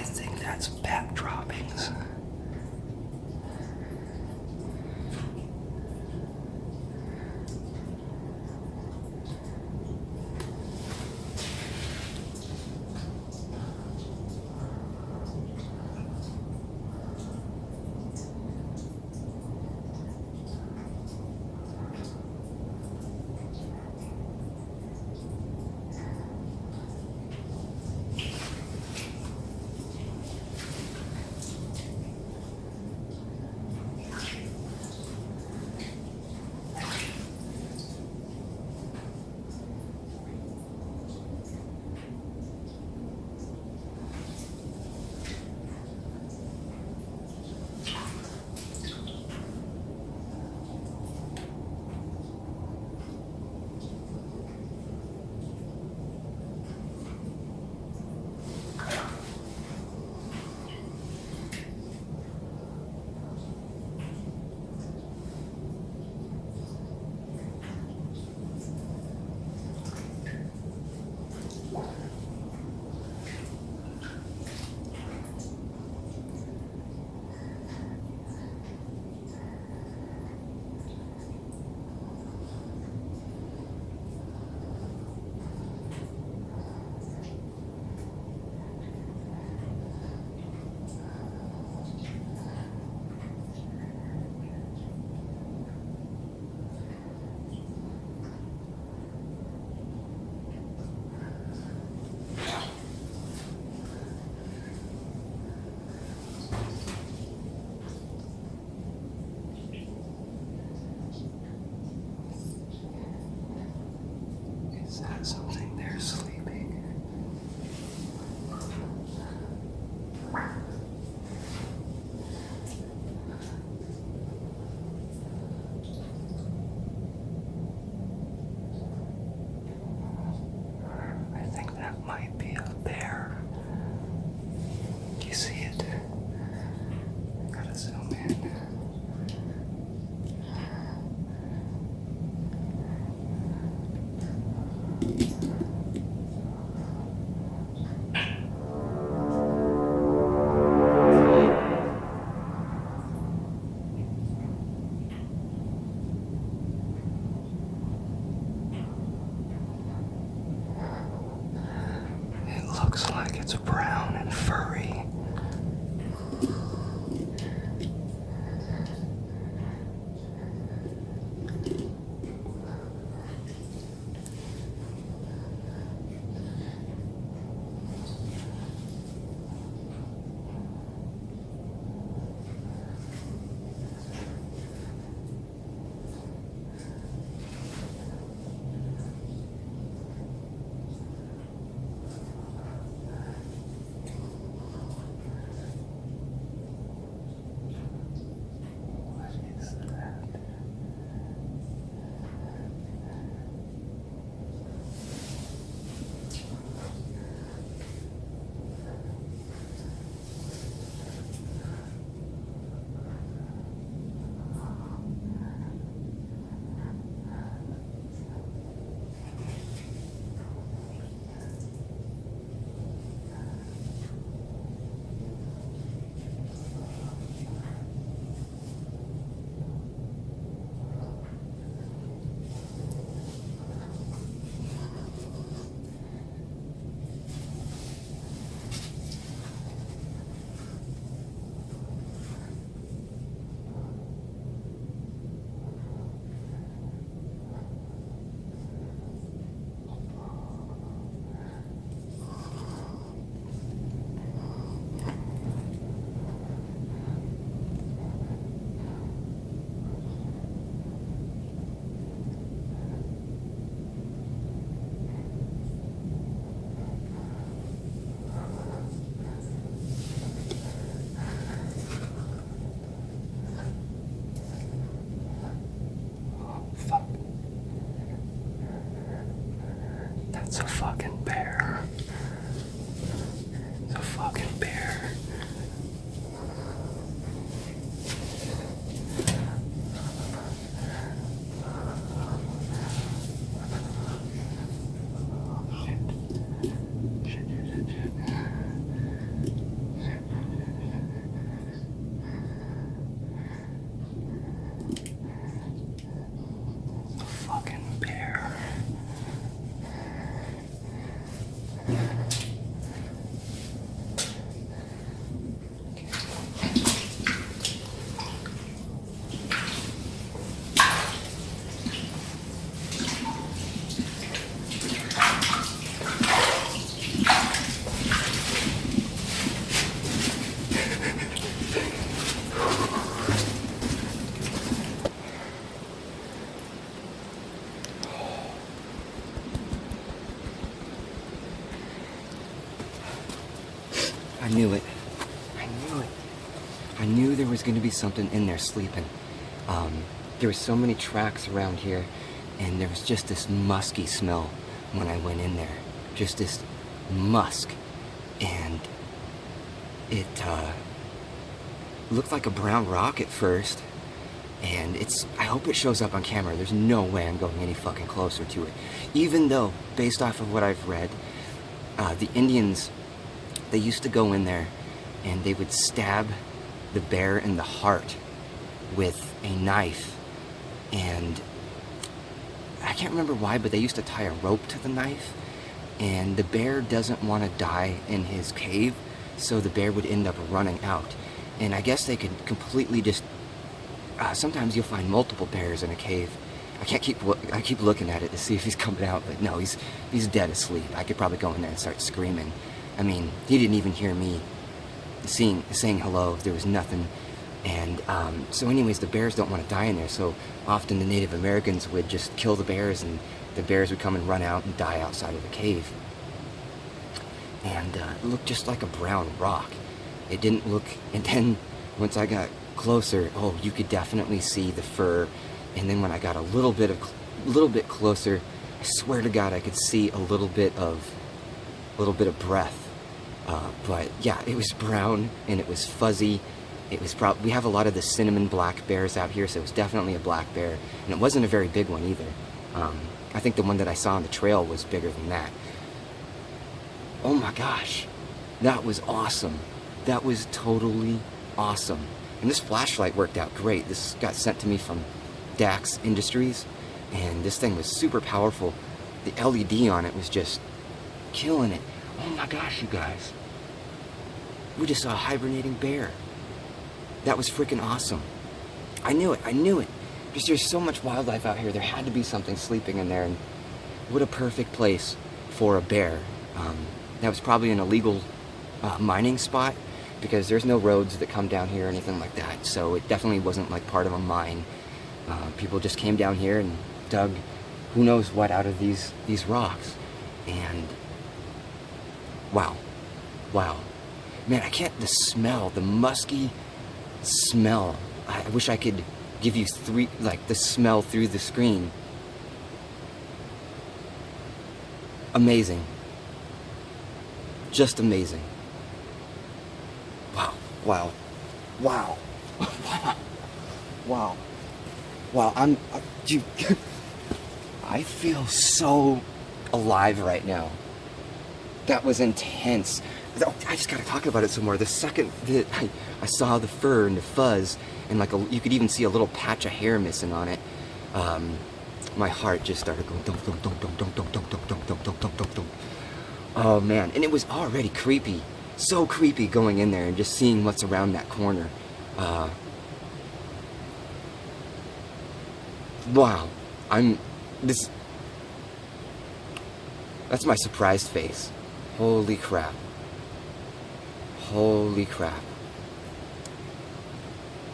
I think that's bat droppings. Something there sleeping. I think that might be a bear. Do you see it? Gotta zoom in. Looks like it's brown and furry. It's a fucking bear. It's a fucking bear. Shit. there's gonna be something in there sleeping. There were so many tracks around here, and there was just this musky smell when I went in there. Just this musk. And it looked like a brown rock at first. And I hope it shows up on camera. There's no way I'm going any fucking closer to it. Even though, based off of what I've read, the Indians, they used to go in there and they would stab the bear in the heart with a knife. And I can't remember why, but they used to tie a rope to the knife. And the bear doesn't want to die in his cave, so the bear would end up running out. And I guess they could completely just... sometimes you'll find multiple bears in a cave. I keep looking at it to see if he's coming out, but no, he's dead asleep. I could probably go in there and start screaming. I mean, he didn't even hear me saying hello. There was nothing. And so anyways, the bears don't want to die in there, so often the Native Americans would just kill the bears, and the bears would come and run out and die outside of the cave. And it looked just like a brown rock. It didn't look... And then once I got closer, oh, you could definitely see the fur. And then when I got a little bit closer, I swear to God, I could see a little bit of breath. But yeah, it was brown and it was fuzzy. It was we have a lot of the cinnamon black bears out here, so it was definitely a black bear, and it wasn't a very big one either. I think the one that I saw on the trail was bigger than that. Oh my gosh, that was awesome. That was totally awesome. And this flashlight worked out great. This got sent to me from Dax Industries, and this thing was super powerful. The LED on it was just killing it. Oh my gosh, you guys. We just saw a hibernating bear. That was freaking awesome. I knew it. Because there's so much wildlife out here. There had to be something sleeping in there, and what a perfect place for a bear. That was probably an illegal mining spot, because there's no roads that come down here or anything like that, so it definitely wasn't like part of a mine. People just came down here and dug who knows what out of these rocks. And wow, man, I can't... The smell, the musky smell, I wish I could give you the smell through the screen. Amazing. Just amazing. Wow. I feel so alive right now. That was intense. I just gotta talk about it some more. The second that I saw the fur and the fuzz, and you could even see a little patch of hair missing on it, my heart just started going dum dum dum dum dum dum dum dum dum dum dum dum dum. Oh man, and it was already creepy. So creepy going in there and just seeing what's around that corner. Wow. That's my surprised face. Holy crap.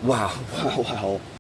Wow.